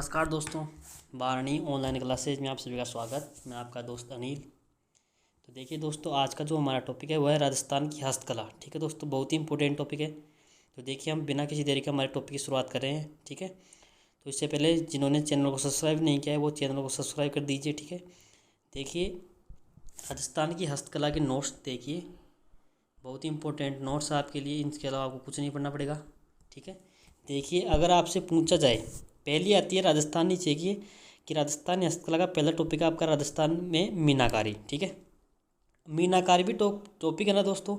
नमस्कार दोस्तों, 12वीं ऑनलाइन क्लासेज में आप सभी का स्वागत। मैं आपका दोस्त अनिल। तो देखिए दोस्तों, आज का जो हमारा टॉपिक है वह है राजस्थान की हस्तकला। ठीक है दोस्तों, बहुत ही इंपॉर्टेंट टॉपिक है। तो देखिए, हम बिना किसी देरी के हमारे टॉपिक की शुरुआत कर रहे हैं। ठीक है, तो इससे पहले जिन्होंने चैनल को सब्सक्राइब नहीं किया है वो चैनल को सब्सक्राइब कर दीजिए। ठीक है, देखिए राजस्थान की हस्तकला के नोट्स देखिए, बहुत ही इंपॉर्टेंट नोट्स आपके लिए। इनके अलावा आपको कुछ नहीं पढ़ना पड़ेगा। ठीक है, देखिए अगर आपसे पूछा जाए, पहली आती है राजस्थान। नीचे की कि राजस्थानी हस्तकला का पहला टॉपिक है आपका राजस्थान में मीनाकारी। ठीक है, मीनाकारी भी टॉपिक है ना दोस्तों।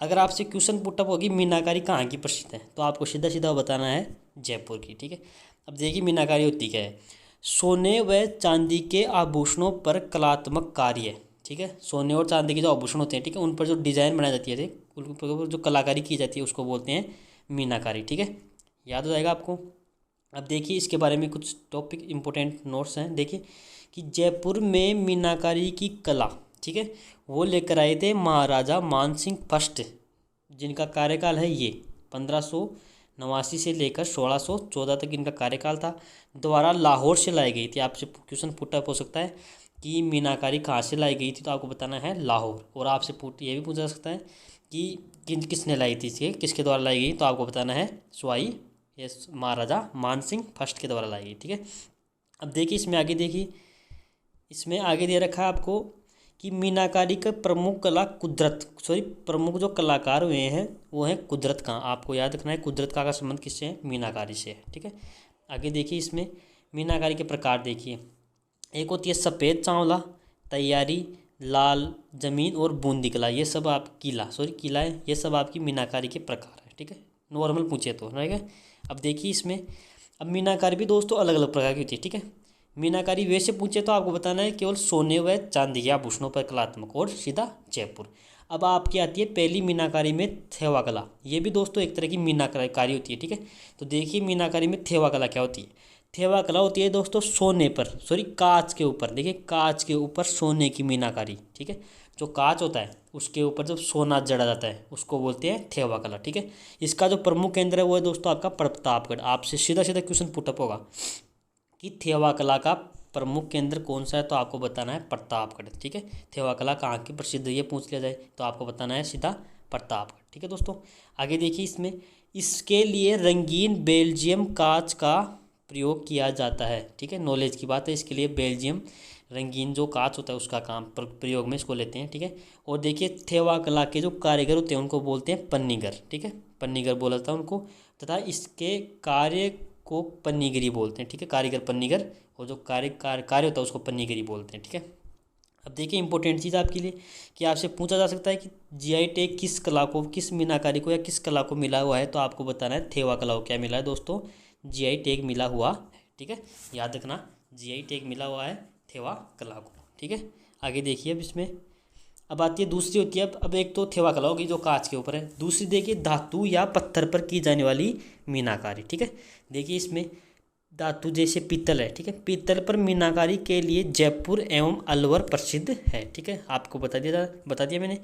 अगर आपसे क्वेश्चन पुटअप होगी मीनाकारी कहाँ की प्रसिद्ध है, तो आपको सीधा सीधा बताना है जयपुर की। ठीक है, अब देखिए मीनाकारी होती क्या है। सोने व चांदी के आभूषणों पर कलात्मक कार्य। ठीक है, सोने और चांदी के जो आभूषण होते हैं, ठीक है, उन पर जो डिज़ाइन बनाई जाती है, उन पर जो कलाकारी की जाती है उसको बोलते हैं मीनाकारी। ठीक है, याद हो जाएगा आपको। अब देखिए इसके बारे में कुछ टॉपिक इंपॉर्टेंट नोट्स हैं। देखिए कि जयपुर में मीनाकारी की कला, ठीक है, वो लेकर आए थे महाराजा मानसिंह फर्स्ट, जिनका कार्यकाल है ये 1589 से लेकर 1614 तक इनका कार्यकाल था। द्वारा लाहौर से लाई गई थी। आपसे क्वेश्चन पुटअप हो सकता है कि मीनाकारी कहाँ से लाई गई थी, तो आपको बताना है लाहौर। और आपसे ये भी पूछा जा सकता है कि किसने लाई थी, इसे किसके द्वारा लाई गई, तो आपको बताना है सवाई ये महाराजा मानसिंह फर्स्ट के द्वारा लाई गई। ठीक है, अब देखिए इसमें आगे देखिए, इसमें आगे दे रखा है आपको कि मीनाकारी का प्रमुख जो कलाकार हुए हैं वो हैं कुदरत खां। आपको याद रखना है कुदरत खां का संबंध किससे है, मीनाकारी से है। ठीक है, आगे देखिए इसमें मीनाकारी के प्रकार देखिए, एक होती है सफ़ेद चावला, तैयारी, लाल जमीन और बूंदी कला। ये सब आप किला है, ये सब आपकी मीनाकारी के प्रकार है। ठीक है, नॉर्मल पूछे तो ठीक है। अब देखिए इसमें, अब मीनाकारी भी दोस्तों अलग अलग प्रकार की होती है। ठीक है, मीनाकारी वैसे पूछे तो आपको बताना है केवल सोने व चांदी के आभूषणों पर कलात्मक और सीधा जयपुर। अब आपकी आती है पहली मीनाकारी में थेवा कला। ये भी दोस्तों एक तरह की मीनाकारी होती है। ठीक है, तो देखिए मीनाकारी में थेवा कला क्या होती है। थेवा कला होती है दोस्तों सोने पर, कांच के ऊपर। देखिए कांच के ऊपर सोने की मीनाकारी। ठीक है, जो कांच होता है उसके ऊपर जब सोना जड़ा जाता है उसको बोलते हैं थेवा कला। ठीक है, इसका जो प्रमुख केंद्र है वो है दोस्तों आपका प्रतापगढ़। आपसे सीधा सीधा क्वेश्चन पुटअप होगा कि थेवा कला का प्रमुख केंद्र कौन सा है, तो आपको बताना है प्रतापगढ़। ठीक है, थेवा कला कहाँ की प्रसिद्ध है ये पूछ लिया जाए तो आपको बताना है सीधा प्रतापगढ़। ठीक है दोस्तों, आगे देखिए इसमें, इसके लिए रंगीन बेल्जियम कांच का प्रयोग किया जाता है। ठीक है, नॉलेज की बात है। इसके लिए बेल्जियम रंगीन जो कांच होता है उसका काम प्रयोग में इसको लेते हैं। ठीक है, और देखिए थेवा कला के जो कारीगर होते हैं उनको बोलते हैं पन्नीगर। ठीक है, पन्नीगर बोला था उनको, तथा इसके कार्य को पन्नीगरी बोलते हैं। ठीक है, कारीगर पन्नीगर, और जो कार्य होता है उसको पन्नीगरी बोलते हैं। ठीक है, अब देखिए इंपॉर्टेंट चीज़ आपके लिए कि आपसे पूछा जा सकता है कि जीआई टैग किस कला को, किस मीनाकारी को या किस कला को मिला हुआ है, तो आपको बताना है थेवा कला को क्या मिला है दोस्तों, जीआई टैग मिला हुआ है। ठीक है, याद रखना जीआई टैग मिला हुआ है थेवा कला को। ठीक है, आगे देखिए अब इसमें, अब आती है दूसरी होती है, अब एक तो थेवा कला होगी जो कांच के ऊपर है, दूसरी देखिए धातु या पत्थर पर की जाने वाली मीनाकारी। ठीक है, देखिए इसमें धातु जैसे पीतल है। ठीक है, पीतल पर मीनाकारी के लिए जयपुर एवं अलवर प्रसिद्ध है। ठीक है, आपको बता दिया मैंने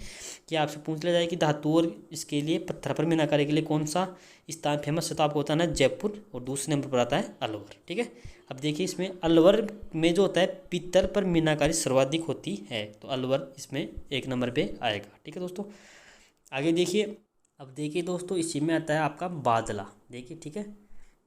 कि आपसे पूछ लिया जाए कि धातु और इसके लिए पत्थर पर मीनाकारी के लिए कौन सा स्थान फेमस है, तो आपको बताना है जयपुर, और दूसरे नंबर पर आता है अलवर। ठीक है, अब देखिए इसमें अलवर में जो होता है पीतल पर मीनाकारी सर्वाधिक होती है, तो अलवर इसमें एक नंबर पे आएगा। ठीक है दोस्तों, आगे देखिए, अब देखिए दोस्तों इसी में आता है आपका बादला। देखिए, ठीक है,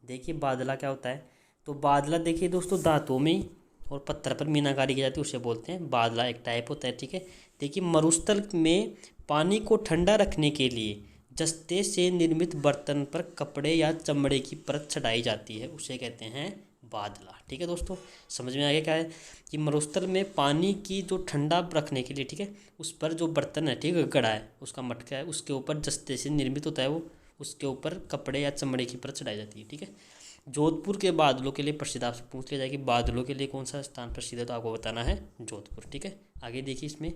देखिए बादला क्या होता है, तो बादला देखिए दोस्तों धातुओं में और पत्थर पर मीनाकारी की जाती है उसे बोलते हैं बादला, एक टाइप होता है। ठीक है, देखिए मरुस्थल में पानी को ठंडा रखने के लिए जस्ते से निर्मित बर्तन पर कपड़े या चमड़े की परत चढ़ाई जाती है, उसे कहते हैं बादला। ठीक है दोस्तों, समझ में आ गया क्या है कि मरुस्थल में पानी की जो ठंडा रखने के लिए, ठीक है, उस पर जो बर्तन है, ठीक है, घड़ा है, उसका मटका है, उसके ऊपर जस्ते से निर्मित होता है वो, उसके ऊपर कपड़े या चमड़े की परत चढ़ाई जाती है। ठीक है, जोधपुर के बादलों के लिए प्रसिद्ध, आपसे पूछ लिया जाए कि बादलों के लिए कौन सा स्थान प्रसिद्ध है, तो आपको बताना है जोधपुर। ठीक है, आगे देखिए इसमें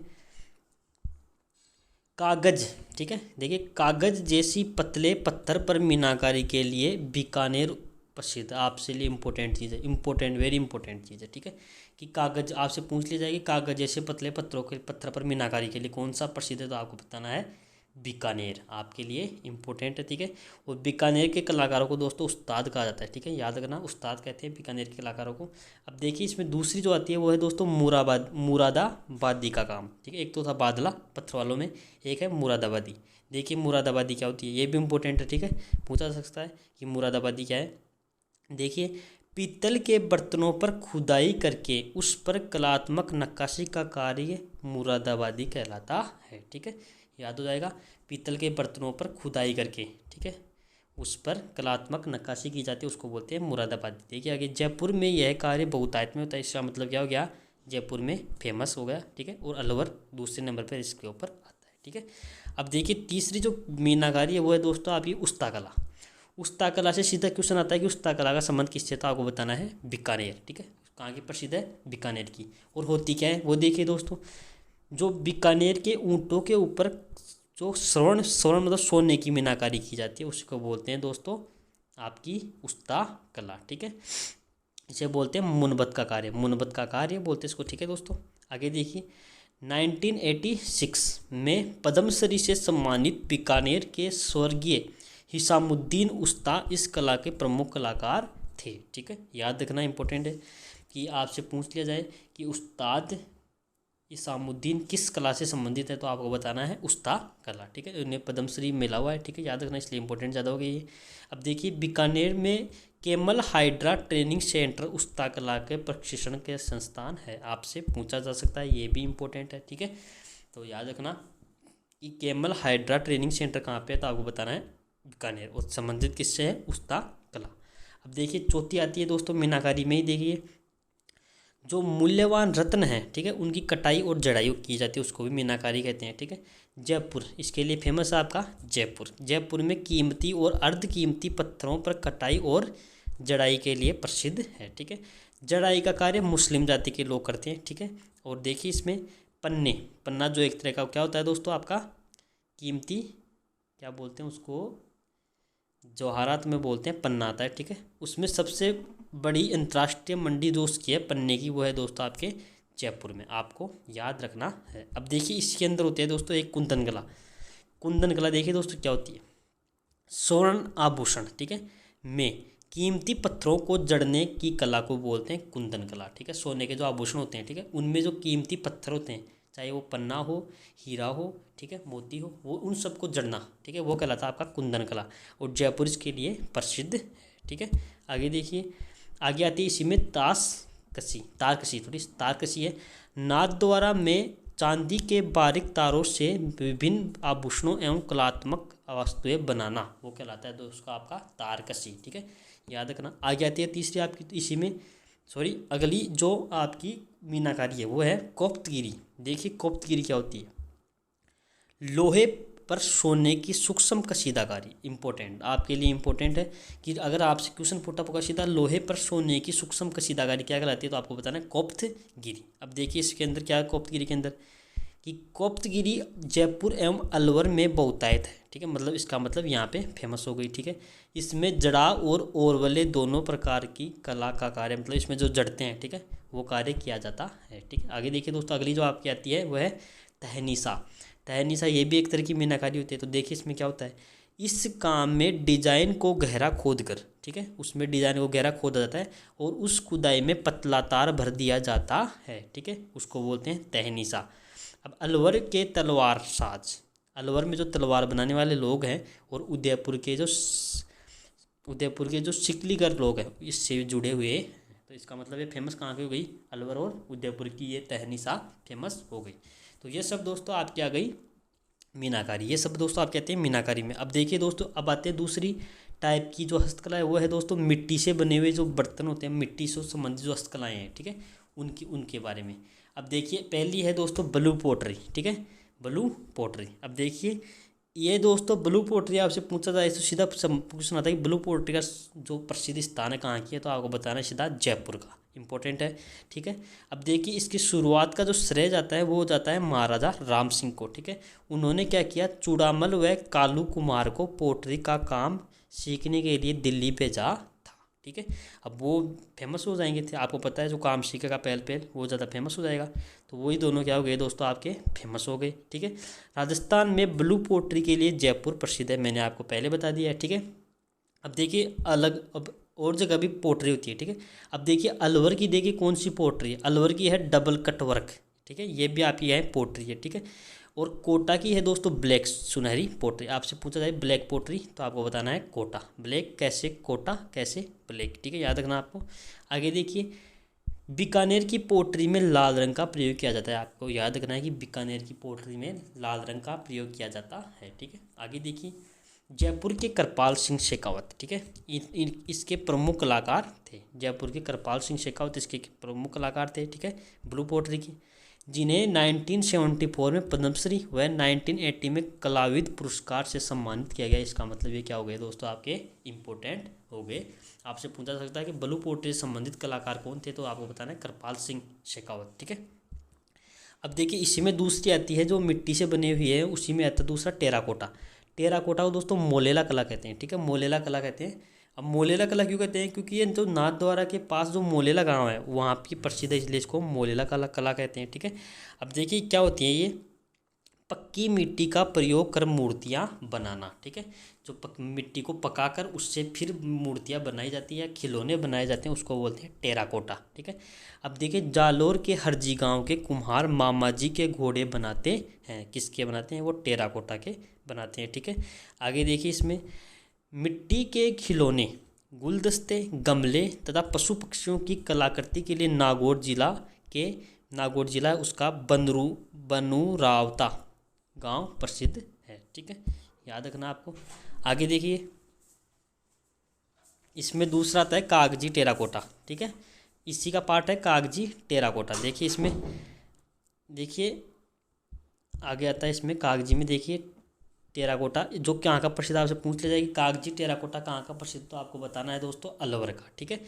कागज। ठीक है, देखिए कागज जैसी पतले पत्थर पर मीनाकारी के लिए बीकानेर प्रसिद्ध। आपसे लिए इंपॉर्टेंट चीज़ है, इंपॉर्टेंट, वेरी इंपॉर्टेंट चीज़ है। ठीक है, कि कागज आपसे पूछ लिया जाएगी कागज जैसे पतले पत्थर पर मीनाकारी के लिए कौन सा प्रसिद्ध है, तो आपको बताना है बीकानेर आपके लिए इम्पोर्टेंट है, ठीक है। और बीकानेर के कलाकारों को दोस्तों उस्ताद कहा जाता है, ठीक है, याद रखना, उस्ताद कहते हैं बीकानेर के कलाकारों को। अब देखिए इसमें दूसरी जो आती है वो है दोस्तों मुरादाबादी का काम, ठीक है। एक तो था बादला पत्थर वालों में, एक है मुरादाबादी। देखिए मुरादाबादी क्या होती है, ये भी इम्पोर्टेंट है, ठीक है, पूछा जा सकता है कि मुरादाबादी क्या है। देखिए पीतल के बर्तनों पर खुदाई करके उस पर कलात्मक नक्काशी का कार्य मुरादाबादी कहलाता है, ठीक है, याद हो जाएगा। पीतल के बर्तनों पर खुदाई करके, ठीक है, उस पर कलात्मक नक्काशी की जाती है, उसको बोलते हैं मुरादाबादी। देखिए आगे, जयपुर में यह कार्य बहुतायत में होता है, इसका मतलब क्या हो गया, जयपुर में फेमस हो गया, ठीक है। और अलवर दूसरे नंबर पर इसके ऊपर आता है, ठीक है। अब देखिए तीसरी जो मीनाकारी है वो है दोस्तों आपकी उस्ता कला। उस्ता कला से सीधा क्वेश्चन आता है कि उस्ता कला का संबंध किससे था, आपको बताना है बीकानेर, ठीक है। कहाँ की प्रसिद्ध है, बीकानेर की। और होती क्या है वो देखिए दोस्तों, जो बीकानेर के ऊँटों के ऊपर जो स्वर्ण स्वर्ण मतलब सोने की मीनाकारी की जाती है उसको बोलते हैं दोस्तों आपकी उस्ता कला, ठीक है। इसे बोलते हैं मुनबत का कार्य, मुनबत का कार्य बोलते हैं इसको, ठीक है दोस्तों। आगे देखिए 1986 में पद्मश्री से सम्मानित बीकानेर के स्वर्गीय हिसामुद्दीन उस्ता इस कला के प्रमुख कलाकार थे, ठीक है। याद रखना इंपॉर्टेंट है कि आपसे पूछ लिया जाए कि उस्ताद हिसामुद्दीन किस कला से संबंधित है, तो आपको बताना है उस्ता कला, ठीक है। उन्हें पद्मश्री मिला हुआ है, ठीक है, याद रखना, इसलिए इंपॉर्टेंट ज़्यादा हो गई है। अब देखिए बीकानेर में केमल हाइड्रा ट्रेनिंग सेंटर उस्ता कला के प्रशिक्षण के संस्थान है, आपसे पूछा जा सकता है, ये भी इम्पोर्टेंट है, ठीक है। तो याद रखना कि केमल हाइड्रा ट्रेनिंग सेंटर कहाँ पे है, तो आपको बताना है बीकानेर, और संबंधित किससे है, उस्ता कला। अब देखिए चौथी आती है दोस्तों मीनाकारी में ही, देखिए जो मूल्यवान रत्न है, ठीक है, उनकी कटाई और जड़ाई की जाती है, उसको भी मीनाकारी कहते हैं, ठीक है। जयपुर इसके लिए फेमस है आपका जयपुर। जयपुर में कीमती और अर्ध कीमती पत्थरों पर कटाई और जड़ाई के लिए प्रसिद्ध है, ठीक है। जड़ाई का कार्य मुस्लिम जाति के लोग करते हैं, ठीक है। और देखिए इसमें पन्ना जो एक तरह का क्या होता है दोस्तों आपका कीमती, क्या बोलते हैं उसको, जवाहरात में बोलते हैं, पन्ना आता है, ठीक है। उसमें सबसे बड़ी अंतर्राष्ट्रीय मंडी जो उसकी है पन्ने की, वो है दोस्तों आपके जयपुर में, आपको याद रखना है। अब देखिए इसके अंदर होते हैं दोस्तों एक कुंदन कला। कुंदन कला देखिए दोस्तों क्या होती है, स्वर्ण आभूषण, ठीक है, में कीमती पत्थरों को जड़ने की कला को बोलते हैं कुंदन कला, ठीक है। सोने के जो आभूषण होते हैं, ठीक है, उनमें जो कीमती पत्थर होते हैं, चाहे वो पन्ना हो, हीरा हो, ठीक है, मोती हो, वो उन सबको जड़ना, ठीक है, वो कहलाता है आपका कुंदन कला। और जयपुर इसके लिए प्रसिद्ध है, ठीक है। आगे देखिए, आगे आती है इसी में तारकसी थोड़ी तारकसी है। नाथ द्वारा में चांदी के बारीक तारों से विभिन्न आभूषणों एवं कलात्मक वस्तुएं बनाना, वो कहलाता है दोस्तों आपका तारकसी, ठीक है, याद रखना। आगे आती है तीसरी आपकी इसी में अगली जो आपकी मीनाकारी है वो है कोप्तगिरी। देखिए कोप्तगिरी क्या होती है, लोहे पर सोने की सूक्ष्म कशीदाकारी, इंपॉर्टेंट आपके लिए इंपॉर्टेंट है कि अगर आपसे क्वेश्चन पूछा होगा सीधा लोहे पर सोने की सूक्ष्म कशीदाकारी क्या कहलाती है, तो आपको बताना है कोप्तगिरी। अब देखिए इसके अंदर क्या है कोप्तगिरी के अंदर कि कोप्तगिरी जयपुर एवं अलवर में बहुतायत है, ठीक है, मतलब इसका मतलब यहाँ पे फेमस हो गई, ठीक है। इसमें जड़ा और ओरवले दोनों प्रकार की कला का कार्य, मतलब इसमें जो जड़ते हैं, ठीक है, वो कार्य किया जाता है, ठीक है। आगे देखिए दोस्तों अगली जो आपकी आती है वह है तहनीसा। तहनीसा ये भी एक तरह की मीनाकारी होती है। तो देखिए इसमें क्या होता है, इस काम में डिजाइन को गहरा खोद कर, ठीक है, उसमें डिजाइन को गहरा खोदा जाता है और उस खुदाई में पतला तार भर दिया जाता है, ठीक है, उसको बोलते हैं तहनीसा। अब अलवर के तलवार साज, अलवर में जो तलवार बनाने वाले लोग हैं और उदयपुर के जो सिकलीगर लोग हैं इससे जुड़े हुए, तो इसका मतलब ये फेमस कहाँ की हो गई, अलवर और उदयपुर की ये तहनीसा फेमस हो गई। तो ये सब दोस्तों आपकी आ गई मीनाकारी, ये सब दोस्तों आप कहते हैं मीनाकारी में। अब देखिए दोस्तों अब आते हैं दूसरी टाइप की जो हस्तकला है वो है दोस्तों मिट्टी से बने हुए जो बर्तन होते हैं, मिट्टी से संबंधित जो हस्तकलाएँ हैं, ठीक है, उनके बारे में। अब देखिए पहली है दोस्तों ब्लू पोटरी, ठीक है, ब्लू पोटरी। अब देखिए ये दोस्तों ब्लू पोटरी आपसे पूछा जाए तो सीधा क्वेश्चन आता है कि ब्लू पोटरी का जो प्रसिद्ध स्थान है कहाँ की है, तो आपको बताना है सीधा जयपुर का, इंपॉर्टेंट है, ठीक है। अब देखिए इसकी शुरुआत का जो श्रेय जाता है वो जाता है महाराजा राम सिंह को, ठीक है। उन्होंने क्या किया, चूड़ामल व कालू कुमार को पोटरी का काम सीखने के लिए दिल्ली भेजा था, ठीक है। अब वो फेमस हो जाएंगे थे, आपको पता है जो काम सीखेगा पहल पहल वो ज़्यादा फेमस हो जाएगा। तो वही दोनों क्या हो गए दोस्तों, आपके फेमस हो गए, ठीक है। राजस्थान में ब्लू पोट्री के लिए जयपुर प्रसिद्ध है, मैंने आपको पहले बता दिया है, ठीक है। अब देखिए अलग, अब और जगह भी पोट्री होती है, ठीक है। अब देखिए अलवर की, देखिए कौन सी पोट्री है, अलवर की है डबल कट वर्क, ठीक है, ये भी आपकी है पोट्री है, ठीक है। और कोटा की है दोस्तों ब्लैक सुनहरी पोट्री। आपसे पूछा जाए ब्लैक पोट्री तो आपको बताना है कोटा, ब्लैक कैसे कोटा कैसे ब्लैक, ठीक है, याद रखना आपको। आगे देखिए बीकानेर की पोट्री में लाल रंग का प्रयोग किया जाता है, आपको याद रखना है कि बीकानेर की पोट्री में लाल रंग का प्रयोग किया जाता है, ठीक है। आगे देखिए जयपुर के कृपाल सिंह शेखावत, ठीक है, इसके प्रमुख कलाकार थे, जयपुर के कृपाल सिंह शेखावत इसके प्रमुख कलाकार थे, ठीक है, ब्लू पोट्री की, जिन्हें 1974 में पद्मश्री व 1980 में कलाविद पुरस्कार से सम्मानित किया गया। इसका मतलब ये क्या हो गया दोस्तों, आपके इम्पोर्टेंट हो गए। आपसे पूछा जा सकता है कि ब्लू पोट्री से संबंधित कलाकार कौन थे, तो आपको बताना है कृपाल सिंह शेखावत, ठीक है। अब देखिए इसी में दूसरी आती है जो मिट्टी से बनी हुई है, उसी में आता है दूसरा टेराकोटा। टेराकोटा को दोस्तों मोलेला कला कहते हैं, ठीक है, मोलेला कला कहते हैं। अब मोलेला कला क्यों कहते हैं, क्योंकि ये जो नाथद्वारा के पास जो मोलेला गांव है वहाँ की प्रसिद्ध है, इसलिए इसको मोलेला कला कहते हैं, ठीक है। अब देखिए क्या होती है, ये पक्की मिट्टी का प्रयोग कर मूर्तियाँ बनाना, ठीक है, जो मिट्टी को पकाकर उससे फिर मूर्तियाँ बनाई जाती है, खिलौने बनाए जाते हैं, उसको बोलते हैं टेराकोटा, ठीक है। अब देखिए जालोर के हरजी गांव के कुम्हार मामा जी के घोड़े बनाते हैं, किसके बनाते हैं, वो टेराकोटा के बनाते हैं, ठीक है। आगे देखिए इसमें मिट्टी के खिलौने, गुलदस्ते, गमले तथा पशु पक्षियों की कलाकृति के लिए नागौर जिला उसका बनुरावता गांव प्रसिद्ध है, ठीक है, याद रखना आपको। आगे देखिए इसमें दूसरा आता है कागजी टेराकोटा, ठीक है, इसी का पार्ट है कागजी टेराकोटा। देखिए इसमें, देखिए आगे आता है इसमें कागजी में, देखिए टेराकोटा जो कहाँ का प्रसिद्ध, आपसे पूछ लिया जाएगी कागजी टेराकोटा कहाँ का प्रसिद्ध, तो आपको बताना है दोस्तों अलवर का, ठीक है।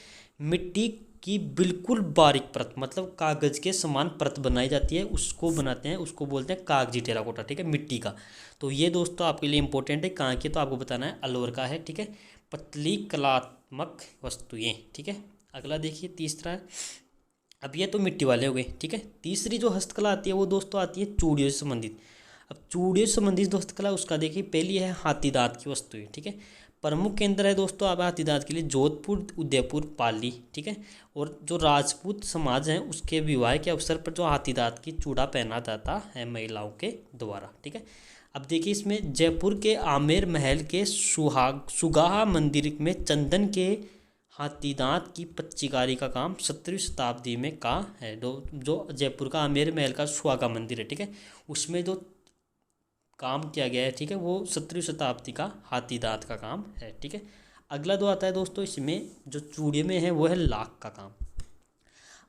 मिट्टी की बिल्कुल बारीक परत, मतलब कागज के समान परत बनाई जाती है, उसको बनाते हैं, उसको बोलते हैं कागजी टेराकोटा, ठीक है, मिट्टी का। तो ये दोस्तों आपके लिए इंपॉर्टेंट है, कहाँ की, तो आपको बताना है अलवर का है, ठीक है। पतली कलात्मक वस्तुएं, ठीक है। अगला देखिए तीसरा है, अब ये तो मिट्टी वाले हो गए, ठीक है। तीसरी जो हस्तकला आती है वो दोस्तों आती है चूड़ियों से संबंधित। अब चूड़ियों से संबंधित हस्तकला उसका देखिए पहली है हाथी दांत की वस्तुएं, ठीक है। प्रमुख केंद्र है दोस्तों अब हाथी दांत के लिए जोधपुर, उदयपुर, पाली, ठीक है। और जो राजपूत समाज है उसके विवाह के अवसर पर जो हाथी दांत की चूड़ा पहना जाता है महिलाओं के द्वारा, ठीक है। अब देखिए इसमें जयपुर के आमेर महल के सुगाहा मंदिर में चंदन के हाथी दांत की पच्चीकारी का काम 17वीं शताब्दी में का है, जो जयपुर का आमेर महल का सुहागा मंदिर है, ठीक है, उसमें जो काम किया गया है, ठीक है, वो 17वीं शताब्दी का हाथी दांत का काम है, ठीक है। अगला जो आता है दोस्तों इसमें जो चूड़ियों में है वो है लाख का काम।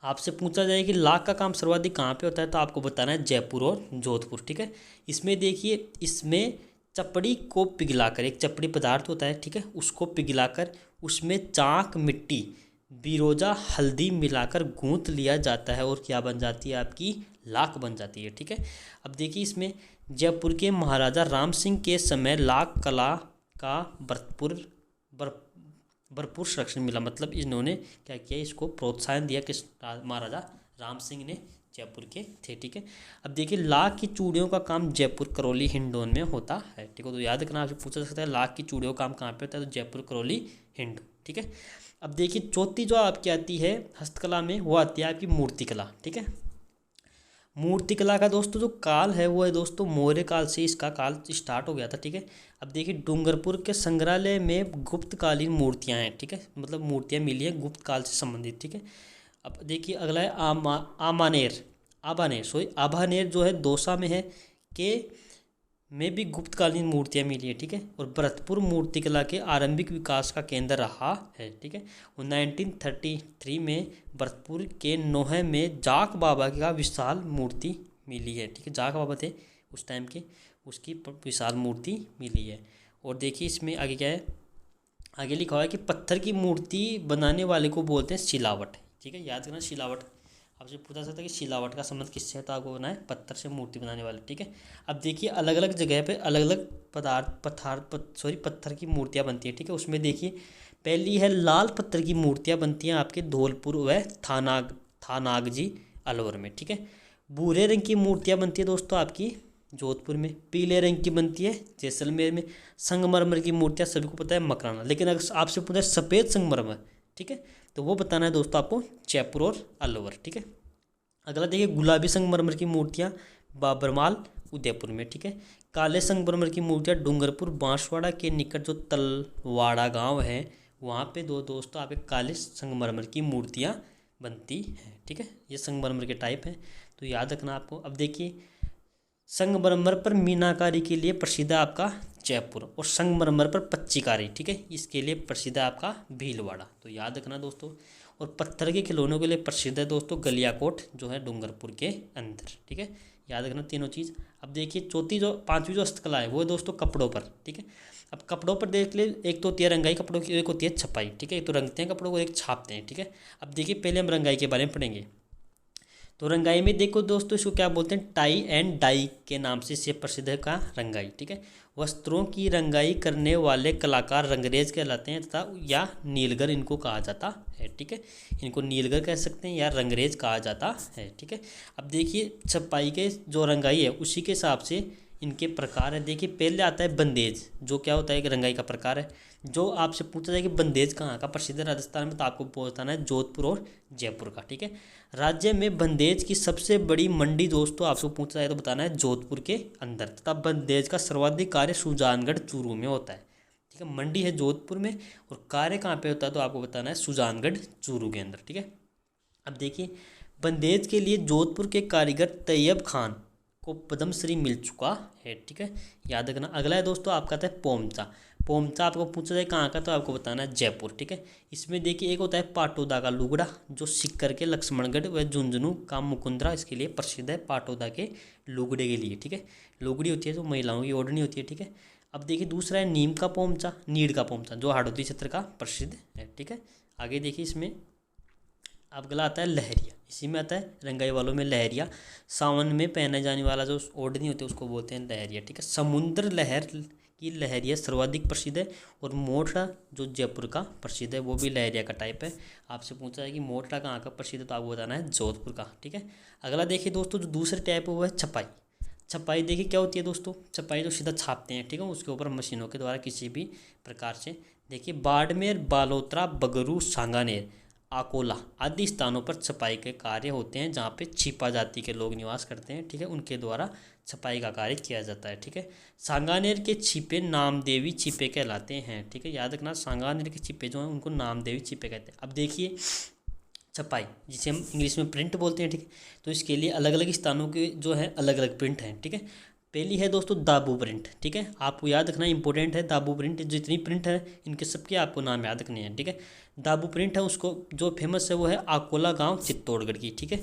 आपसे पूछा जाए कि लाख का काम सर्वाधिक कहाँ पे होता है, तो आपको बताना है जयपुर और जोधपुर, ठीक है। इसमें देखिए इसमें चपड़ी को पिघलाकर, एक चपड़ी पदार्थ होता है, ठीक है, उसको पिघलाकर उसमें चाक, मिट्टी, बिरोजा, हल्दी मिलाकर गूंथ लिया जाता है और क्या बन जाती है, आपकी लाख बन जाती है, ठीक है। अब देखिए इसमें जयपुर के महाराजा राम सिंह के समय लाख कला का भरपूर संरक्षण मिला, मतलब इन्होंने क्या किया, इसको प्रोत्साहन दिया, किस महाराजा राम सिंह ने जयपुर के थे, ठीक है। अब देखिए लाख की चूड़ियों का काम जयपुर, करौली, हिंडौन में होता है, ठीक है, तो याद रखना, आपसे पूछा जा सकता है लाख की चूड़ियों का काम कहाँ पे होता है, तो जयपुर, करौली, हिंडौन, ठीक है। अब देखिए चौथी जो आपकी आती है हस्तकला में वो आती है आपकी मूर्तिकला, ठीक है। मूर्तिकला का दोस्तों जो काल है वो है दोस्तों मौर्य काल से इसका काल स्टार्ट हो गया था, ठीक है। अब देखिए डूंगरपुर के संग्रहालय में गुप्तकालीन मूर्तियां हैं, ठीक है, मतलब मूर्तियां मिली हैं गुप्त काल से संबंधित, ठीक है। अब देखिए अगला है आभानेर जो है दौसा में है के में भी गुप्तकालीन मूर्तियां मिली है, ठीक है। और भरतपुर मूर्तिकला के आरंभिक विकास का केंद्र रहा है, ठीक है। और 1933 में भरतपुर के नोहे में जाक बाबा का विशाल मूर्ति मिली है, ठीक है, जाक बाबा थे उस टाइम के, उसकी विशाल मूर्ति मिली है। और देखिए इसमें आगे क्या है, आगे लिखा हुआ है कि पत्थर की मूर्ति बनाने वाले को बोलते हैं सिलावट, ठीक है, याद करना सिलावट। आपसे पूछा सकता है कि सिलावट का संबंध किससे है, तो आपको बनाए पत्थर से मूर्ति बनाने वाले, ठीक है। अब देखिए अलग अलग जगह पे अलग अलग पत्थर की मूर्तियाँ बनती है, ठीक है। उसमें देखिए पहली है लाल पत्थर की मूर्तियाँ बनती हैं आपके धौलपुर व थानागजी अलवर में, ठीक है। भूरे रंग की मूर्तियाँ बनती है दोस्तों आपकी जोधपुर में। पीले रंग की बनती है जैसलमेर में। संगमरमर की मूर्तियाँ सभी को पता है मकराना। लेकिन अगर आपसे पूछा सफ़ेद संगमरमर, ठीक है, तो वो बताना है दोस्तों आपको जयपुर और अलवर, ठीक है। अगला देखिए गुलाबी संगमरमर की मूर्तियाँ बाबरमाल उदयपुर में, ठीक है। काले संगमरमर की मूर्तियाँ डूंगरपुर बांसवाड़ा के निकट जो तलवाड़ा गांव है वहाँ पे दोस्तों आपके काले संगमरमर की मूर्तियाँ बनती हैं, ठीक है। ये संगमरमर के टाइप हैं, तो याद रखना आपको। अब देखिए संगमरमर पर मीनाकारी के लिए प्रसिद्ध है आपका जयपुर, और संगमरमर पर पच्चीकारी, ठीक है, इसके लिए प्रसिद्ध है आपका भीलवाड़ा, तो याद रखना दोस्तों। और पत्थर के खिलौनों के लिए प्रसिद्ध है दोस्तों गलियाकोट जो है डूंगरपुर के अंदर, ठीक है, याद रखना तीनों चीज़। अब देखिए चौथी जो पांचवी जो हस्तकला है वो है दोस्तों कपड़ों पर, ठीक है। अब कपड़ों पर देख ले, एक तो होती है रंगाई कपड़ों की, एक होती है छपाई, ठीक है। एक तो रंगते हैं कपड़ों को, एक छापते हैं, ठीक है। अब देखिए पहले हम रंगाई के बारे में पढ़ेंगे। तो रंगाई में देखो दोस्तों इसको क्या बोलते हैं, टाई एंड डाई के नाम से इसे प्रसिद्ध है का रंगाई, ठीक है। वस्त्रों की रंगाई करने वाले कलाकार रंगरेज कहलाते हैं तथा या नीलगर इनको कहा जाता है, ठीक है। इनको नीलगर कह सकते हैं या रंगरेज कहा जाता है, ठीक है। अब देखिए छपाई के जो रंगाई है उसी के हिसाब से इनके प्रकार है। देखिए पहले आता है बंदेज, जो क्या होता है एक रंगाई का प्रकार है। जो आपसे पूछा जाए कि बंदेज कहाँ का प्रसिद्ध है राजस्थान में, तो आपको बताना है जोधपुर और जयपुर का, ठीक है। राज्य में बंदेज की सबसे बड़ी मंडी दोस्तों आपसे पूछा जाए तो बताना है जोधपुर के अंदर, तथा बंदेज का सर्वाधिक कार्य सुजानगढ़ चूरू में होता है, ठीक है। मंडी है जोधपुर में और कार्य कहाँ पे होता है तो आपको बताना है सुजानगढ़ चूरू के अंदर, ठीक है। अब देखिए बंदेज के लिए जोधपुर के कारीगर तैयब खान को पद्मश्री मिल चुका है, ठीक है, याद रखना। अगला है दोस्तों आपका आता है पोमचा। पोमचा आपको पूछा जाए कहाँ का तो आपको बताना है जयपुर, ठीक है। इसमें देखिए एक होता है पाटोदा का लुगड़ा जो सिक्कर के लक्ष्मणगढ़ व झुंझुनू का मुकुंदरा इसके लिए प्रसिद्ध है, पाटोदा के लुगड़े के लिए, ठीक है। लुगड़ी होती है जो महिलाओं की ओढ़नी होती है, ठीक है। अब देखिए दूसरा है नीम का पोमचा, नीड़ का पोमचा जो हाड़ौती क्षेत्र का प्रसिद्ध है, ठीक है। आगे देखिए इसमें अब अगला आता है लहरिया। इसी में आता है रंगाई वालों में लहरिया। सावन में पहने जाने वाला जो ओढ़नी होती है उसको बोलते हैं लहरिया, ठीक है। समुद्र लहर की लहरिया सर्वाधिक प्रसिद्ध है, और मोटरा जो जयपुर का प्रसिद्ध है वो भी लहरिया का टाइप है। आपसे पूछा है कि मोटरा कहाँ का प्रसिद्ध है तो आपको बताना है जोधपुर का, ठीक है। अगला देखिए दोस्तों जो दूसरे टाइप है वो है छपाई। छपाई देखिए क्या होती है दोस्तों, छपाई जो सीधा छापते हैं, ठीक है, उसके ऊपर मशीनों के द्वारा किसी भी प्रकार से। देखिए बाड़मेर, बालोतरा, बगरू, सांगानेर, आकोला आदि स्थानों पर छपाई के कार्य होते हैं जहाँ पे छिपा जाति के लोग निवास करते हैं, ठीक है, उनके द्वारा छपाई का कार्य किया जाता है, ठीक है। सांगानेर के छिपे नामदेवी छिपे कहलाते हैं, ठीक है, याद रखना सांगानेर के छिपे जो हैं उनको नामदेवी छिपे कहते हैं। अब देखिए छपाई जिसे हम इंग्लिश में प्रिंट बोलते हैं, ठीक है, तो इसके लिए अलग अलग स्थानों के जो है अलग अलग प्रिंट हैं, ठीक है। पहली है दोस्तों दाबू प्रिंट, ठीक है, आपको याद रखना इंपॉर्टेंट है दाबू प्रिंट। जितनी प्रिंट है इनके सबके आपको नाम याद रखने हैं, ठीक है। दाबू प्रिंट है उसको जो फेमस है वो है आकोला गांव चित्तौड़गढ़ की, ठीक है।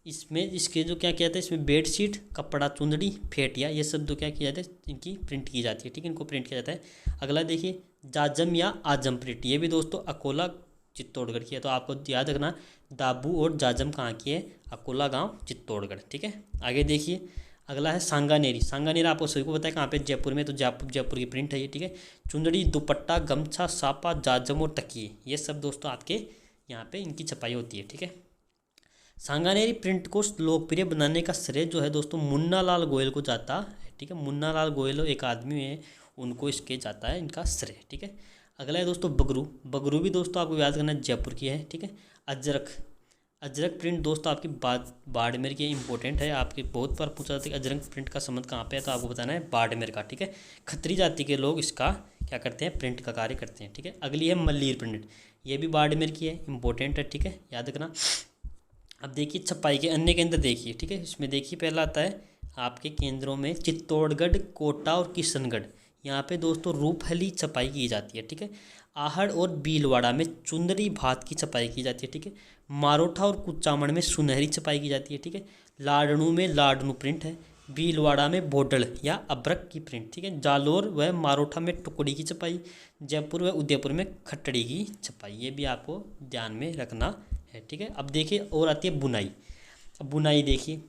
इसमें इसके जो क्या किया जाता है इसमें बेडशीट, कपड़ा, चुंदड़ी, फेटिया ये सब जो क्या किया जाता है इनकी प्रिंट की जाती है, ठीक है, इनको प्रिंट किया जाता है। अगला देखिए जाजम या आजम प्रिंट, ये भी दोस्तों अकोला चित्तौड़गढ़ की है, तो आपको याद रखना दाबू और जाजम कहाँ की है, अकोला गांव चित्तौड़गढ़, ठीक है। आगे देखिए अगला है सांगानेरी। सांगानेरी आपको सभी को पता है कहाँ पे, जयपुर में, तो जयपुर की प्रिंट है ये, ठीक है। चुंदड़ी, दुपट्टा, गमछा, सापा, जाजम और तकिए ये सब दोस्तों आपके यहाँ पे इनकी छपाई होती है, ठीक है। सांगानेरी प्रिंट को लोकप्रिय बनाने का श्रेय जो है दोस्तों मुन्ना लाल गोयल को जाता है, ठीक है। मुन्ना लाल गोयल एक आदमी है उनको इसके जाता है इनका श्रेय, ठीक है। अगला है दोस्तों बगरू। बगरू भी दोस्तों आपको याद करना जयपुर की है, ठीक है। अजरक, अजरक प्रिंट दोस्तों आपकी बाड़मेर की इंपॉर्टेंट है, आपके बहुत बार पूछा जाता है कि अजरक प्रिंट का संबंध कहाँ पे है, तो आपको बताना है बाड़मेर का, ठीक है। खत्री जाति के लोग इसका क्या करते हैं, प्रिंट का कार्य करते हैं, ठीक है। अगली है मल्लीर प्रिंट, ये भी बाड़मेर की है, इंपॉर्टेंट है, ठीक है, याद रखना। अब देखिए छपाई के अन्य केंद्र देखिए, ठीक है, इसमें देखिए पहला आता है आपके केंद्रों में चित्तौड़गढ़, कोटा और किशनगढ़, यहाँ पे दोस्तों रूपहली छपाई की जाती है, ठीक है। आहड़ और भीलवाड़ा में चुंदरी भात की छपाई की जाती है, ठीक है। मारोठा और कुचामण में सुनहरी छपाई की जाती है, ठीक है। लाडनू में लाडनू प्रिंट है। भीलवाड़ा में बोडल या अब्रक की प्रिंट, ठीक है। जालोर व मारोठा में टुकड़ी की छपाई। जयपुर व उदयपुर में खट्टड़ी की छपाई, ये भी आपको ध्यान में रखना है, ठीक है। अब देखिए और आती है बुनाई। अब बुनाई देखिए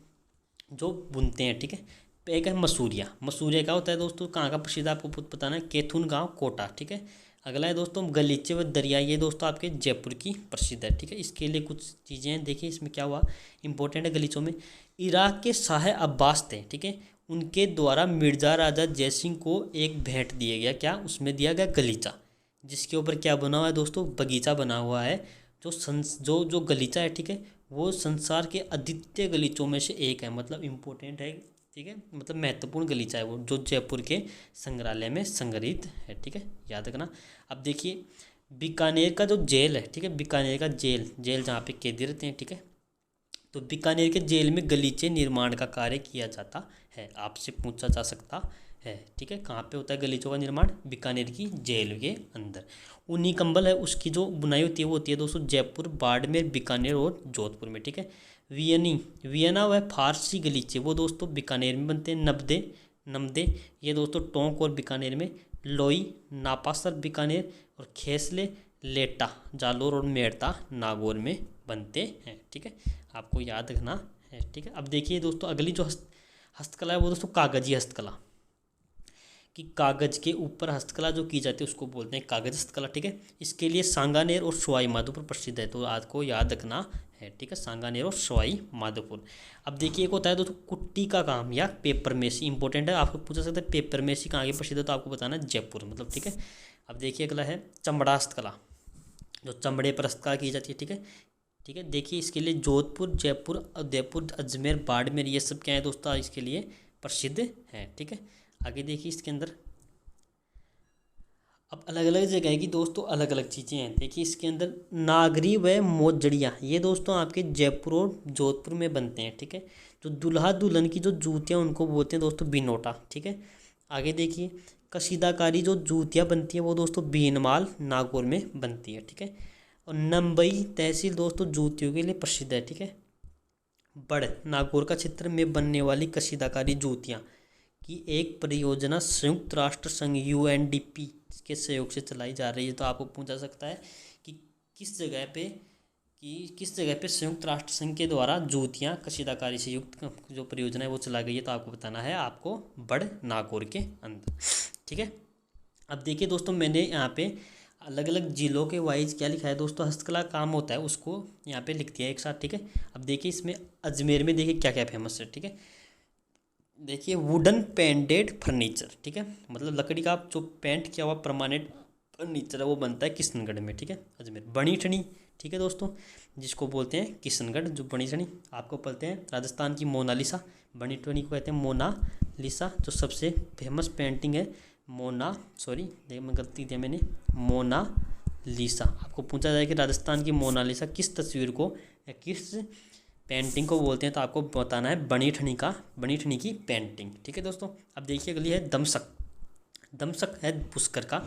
जो बुनते हैं, ठीक है। एक है मसूरिया। मसूरिया क्या होता है दोस्तों, कहाँ का प्रसिद्ध आपको पता ना, केथुन गांव कोटा, ठीक है। अगला है दोस्तों गलीचे व दरिया, ये दोस्तों आपके जयपुर की प्रसिद्ध है। ठीक है, इसके लिए कुछ चीज़ें हैं, देखिए इसमें क्या हुआ इंपॉर्टेंट है गलीचों में। इराक के शाह अब्बास थे, ठीक है, उनके द्वारा मिर्ज़ा राजा जयसिंह को एक भेंट दिया गया, क्या उसमें दिया गया गलीचा, जिसके ऊपर क्या बना हुआ है दोस्तों बगीचा बना हुआ है। जो गलीचा है, ठीक है, वो संसार के अद्वितीय गलीचों में से एक है, मतलब इम्पोर्टेंट है। ठीक है, मतलब महत्वपूर्ण गलीचा है वो, जो जयपुर के संग्रहालय में संग्रहित है। ठीक है, याद रखना। अब देखिए बीकानेर का जो जेल है, ठीक है, बीकानेर का जेल जहाँ पे कैदी रहते हैं, ठीक है, तो बीकानेर के जेल में गलीचे निर्माण का कार्य किया जाता है, आपसे पूछा जा सकता है। ठीक है, कहाँ पे होता है गलीचों का निर्माण? बीकानेर की जेल के अंदर। ऊनी कंबल है, उसकी जो बुनाई होती है वो होती है दोस्तों जयपुर, बाड़मेर, बीकानेर और जोधपुर में। ठीक है, वियना व फारसी गलीचे वो दोस्तों बीकानेर में बनते हैं। नमदे ये दोस्तों टोंक और बीकानेर में। लोई नापासर बीकानेर और खेसले लेटा जालोर और मेड़ता नागौर में बनते हैं। ठीक है, आपको याद रखना है। ठीक है, अब देखिए दोस्तों अगली जो हस्तकला है वो दोस्तों कागजी हस्तकला, कि कागज के ऊपर हस्तकला जो की जाती है उसको बोलते हैं कागज हस्तकला। ठीक है, इसके लिए सांगानेर और सवाई माधोपुर प्रसिद्ध है, तो आपको याद रखना है। ठीक है, सांगानेर और सवाई माधोपुर। अब देखिए एक होता है दोस्तों कुट्टी का काम या पेपर मेसी, इंपॉर्टेंट है, आपको पूछा सकता है पेपर मेसी कहाँ की प्रसिद्ध है, तो आपको बताना है जयपुर, मतलब। ठीक है, अब देखिए अगला है चमड़ा हस्तकला, जो चमड़े पर हस्तकला की जाती है। ठीक है, ठीक है, देखिए इसके लिए जोधपुर, जयपुर, उदयपुर, अजमेर, बाड़मेर ये सब क्या है दोस्तों इसके लिए प्रसिद्ध है। ठीक है, आगे देखिए इसके अंदर अब अलग अलग जगह की दोस्तों अलग अलग चीज़ें हैं। देखिए इसके अंदर नागरी व मोजड़ियाँ, ये दोस्तों आपके जयपुर और जोधपुर में बनते हैं। ठीक है, जो दूल्हा दुल्हन की जो जूतियाँ उनको बोलते हैं दोस्तों बिनोटा। ठीक है, आगे देखिए कशीदाकारी जो जूतियाँ बनती हैं वो दोस्तों भीनमाल नागौर में बनती है। ठीक है, और नंबई तहसील दोस्तों जूतियों के लिए प्रसिद्ध है। ठीक है, बड़ नागौर का क्षेत्र में बनने वाली कशीदाकारी जूतियाँ की एक परियोजना संयुक्त राष्ट्र संघ UNDP के सहयोग से चलाई जा रही है। तो आपको पूछा सकता है कि किस जगह पे संयुक्त राष्ट्र संघ के द्वारा जूतियाँ कशीदाकारी से युक्त जो परियोजना है वो चलाई गई है, तो आपको बताना है आपको बड़ नागौर के अंदर। ठीक है, अब देखिए दोस्तों मैंने यहाँ पे अलग अलग जिलों के वाइज क्या लिखा है दोस्तों हस्तकला काम होता है उसको यहाँ पे लिख दिया एक साथ। ठीक है, अब देखिए इसमें अजमेर में देखिए क्या क्या फेमस है। ठीक है, देखिए वुडन पेंटेड फर्नीचर। ठीक है, मतलब लकड़ी का जो पेंट किया हुआ परमानेंट फर्नीचर है वो बनता है किशनगढ़ में। ठीक है, अजमेर। बनी ठनी, ठीक है दोस्तों, जिसको बोलते हैं किशनगढ़, जो बनी ठनी आपको बोलते हैं राजस्थान की मोनालिसा, बनी ठनी को कहते हैं मोनालिसा, जो सबसे फेमस पेंटिंग है मैं गलती दिया मैंने, मोनालिसा। आपको पूछा जाए कि राजस्थान की मोनालिसा किस तस्वीर को या किस पेंटिंग को बोलते हैं, तो आपको बताना है बनी ठनी की पेंटिंग। ठीक है दोस्तों, अब देखिए अगली है दमसक है पुष्कर का।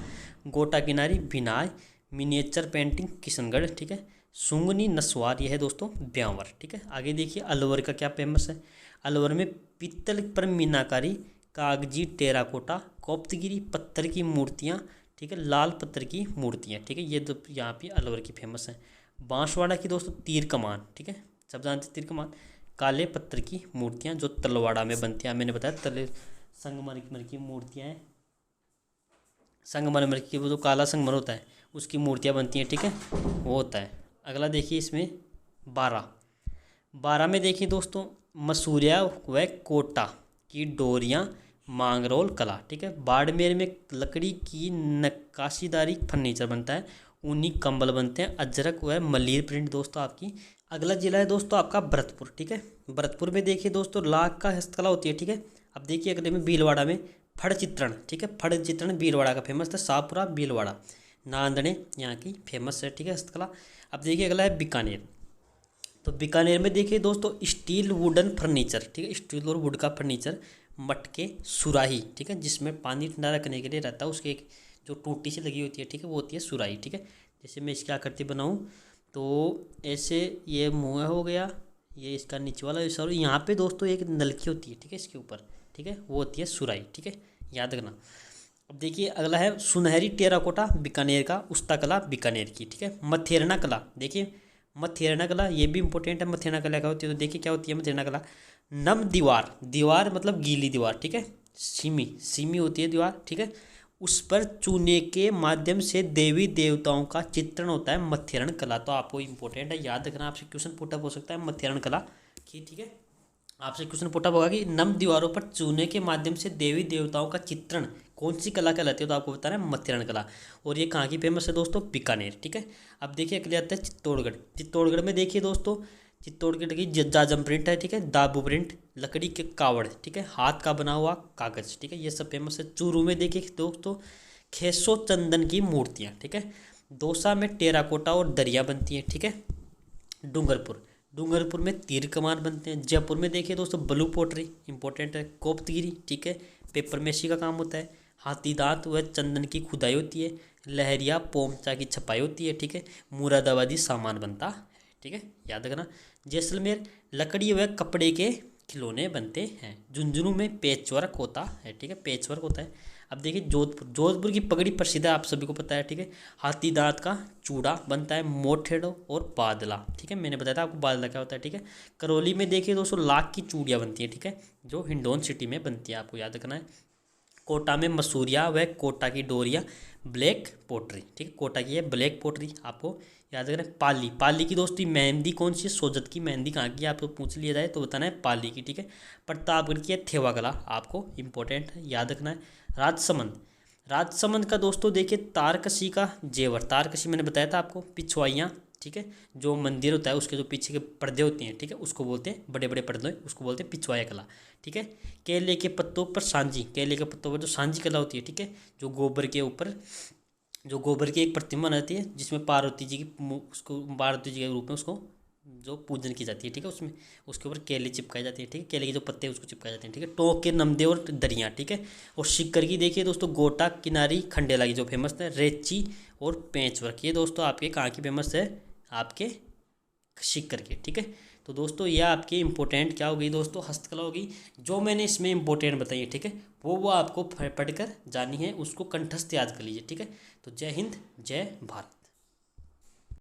गोटा किनारी बिनाय मिनिएचर पेंटिंग किशनगढ़। ठीक है, सुंगनी नस्वार यह है दोस्तों ब्यावर। ठीक है, आगे देखिए अलवर का क्या फेमस है। अलवर में पीतल पर मीनाकारी, कागजी टेराकोटा, कोप्तगिरी पत्थर की मूर्तियाँ, ठीक है, लाल पत्थर की मूर्तियाँ। ठीक है, ये तो यहाँ पे अलवर की फेमस है। बांसवाड़ा की दोस्तों तीर कमान, ठीक है, सब जानते तीर कमान। काले पत्थर की मूर्तियाँ जो तलवाड़ा में बनती हैं, मैंने बताया संगमरमर की मूर्तियाँ हैं, संगमरमर की वो जो काला संगमर होता है उसकी मूर्तियाँ बनती हैं। ठीक है, वो होता है। अगला देखिए इसमें बारह में देखिए दोस्तों मसूरिया व कोटा की डोरियाँ मांगरोल कला। ठीक है, बाड़मेर में लकड़ी की नक्काशीदारी फर्नीचर बनता है, ऊनी कंबल बनते हैं, अजरक व मलीर प्रिंट दोस्तों आपकी। अगला जिला है दोस्तों आपका भरतपुर। ठीक है, भरतपुर में देखिए दोस्तों लाख का हस्तकला होती है। ठीक है, अब देखिए अगले में भीलवाड़ा में फड़ चित्रण। ठीक है, फड़ चित्रण भीलवाड़ा का फेमस था, शाहपुरा भीलवाड़ा, नांदड़े यहाँ की फेमस है। ठीक है, हस्तकला। अब देखिए अगला है बीकानेर। तो बीकानेर में देखिए दोस्तों स्टील वुडन फर्नीचर। ठीक है, स्टील और वुड का फर्नीचर, मटके, सुराही, ठीक है, जिसमें पानी ठंडा रखने के लिए रहता है, उसके एक जो टूटी सी लगी होती है, ठीक है, वो होती है सुराही। ठीक है, जैसे मैं इसकी आकृति बनाऊँ तो ऐसे ये मुँह हो गया, ये इसका नीचे वाला हिस्सा, और यहाँ पे दोस्तों एक नलकी होती है, ठीक है, इसके ऊपर, ठीक है, वो होती है सुराही। ठीक है, याद रखना। अब देखिए अगला है सुनहरी टेराकोटा बीकानेर का, उस्ता कला बीकानेर की। ठीक है, मथेरना कला, देखिए मथेरना कला ये भी इंपॉर्टेंट है। मथेरना कला क्या होती है, तो देखिए क्या होती है मथेरना कला। नम दीवार, दीवार मतलब गीली दीवार, ठीक है, सीमी होती है दीवार। ठीक है, उस पर चूने के माध्यम से देवी देवताओं का चित्रण होता है मथेरण कला। तो आपको इंपॉर्टेंट है, याद रखना, आपसे क्वेश्चन पुटअप हो सकता है मथेरण कला की, ठीक है। आपसे क्वेश्चन पुटअप होगा कि नम दीवारों पर चूने के माध्यम से देवी देवताओं का चित्रण कौन सी कला कहलाती है, तो आपको बताना है मथेरण कला। और ये कहाँ की फेमस है दोस्तों, बीकानेर, ठीक है। अब देखिए अगले आता है चित्तौड़गढ़। चित्तौड़गढ़ में देखिए दोस्तों, चित्तौड़गढ़ की जाजम प्रिंट है, ठीक है, दाबू प्रिंट, लकड़ी के कावड़, ठीक है, हाथ का बना हुआ कागज, ठीक है, ये सब फेमस है। चूरू में देखिए दोस्तों खेसो चंदन की मूर्तियाँ, ठीक है। दौसा में टेराकोटा और दरिया बनती हैं, ठीक है। डूंगरपुर में तीर कमान बनते हैं। जयपुर में देखिए दोस्तों ब्लू पोटरी इंपॉर्टेंट है। कोपतीरी, ठीक है, पेपर मेसी का काम होता है। हाथी दांत व चंदन की खुदाई होती है। लहरिया पोमचा की छपाई होती है, ठीक है। मुरादाबादी सामान बनता है, ठीक है, याद रखना। जैसलमेर लकड़ी व कपड़े के खिलौने बनते हैं। झुंझुनू में पेचवर्क होता है, ठीक है, पेचवर्क होता है। अब देखिए जोधपुर की पगड़ी प्रसिद्ध है, आप सभी को पता है, ठीक है। हाथी दांत का चूड़ा बनता है। मोठेड़ो और बादला, ठीक है, मैंने बताया था आपको बादला क्या होता है, ठीक है। करौली में देखिए दोस्तों लाख की चूड़ियाँ बनती हैं, ठीक है, जो हिंडौन सिटी में बनती है, आपको याद रखना है। कोटा में मसूरिया व कोटा की डोरिया ब्लैक पोट्री, ठीक है, कोटा की है ब्लैक पोट्री, आपको याद रखना है। पाली की दोस्ती मेहंदी कौन सी है, सोजत की मेहंदी कहाँ की है, आपको पूछ लिया जाए तो बताना है पाली की, ठीक है। प्रतापगढ़ की है थेवा कला, आपको इंपॉर्टेंट है, याद रखना है। राजसमंद का दोस्तों देखिए तारकशी का जेवर, तारकशी मैंने बताया था आपको, पिछवाइयाँ, ठीक है, जो मंदिर होता है उसके जो पीछे के पर्दे होते हैं, ठीक है, उसको बोलते हैं बड़े बड़े पर्दे, उसको बोलते हैं पिछवाया कला, ठीक है। केले के पत्तों पर सांझी, केले के पत्तों पर जो सांझी कला होती है, ठीक है, जो गोबर के ऊपर, जो गोबर की एक प्रतिमा बनाती है जिसमें पार्वती जी की उसको पार्वती जी के रूप में उसको जो पूजन की जाती है, ठीक है, उसमें उसके ऊपर केले चिपकाए जाते हैं, ठीक है, केले के जो पत्ते हैं उसको चिपकाए जाते हैं, ठीक है। टोंक के नमदे और दरियाँ, ठीक है। और सिक्कर की देखिए दोस्तों गोटा किनारी खंडेला की जो फेमस है। रेची और पेंचवर्क, ये दोस्तों आपके कहाँ की फेमस है, आपके सिक्कर की, ठीक है। तो दोस्तों ये आपकी इंपॉर्टेंट क्या होगी दोस्तों, हस्तकला होगी, जो मैंने इसमें इंपॉर्टेंट बताई है, ठीक है, वो आपको पढ़कर जानी है, उसको कंठस्थ याद कर लीजिए, ठीक है। तो जय हिंद, जय भारत।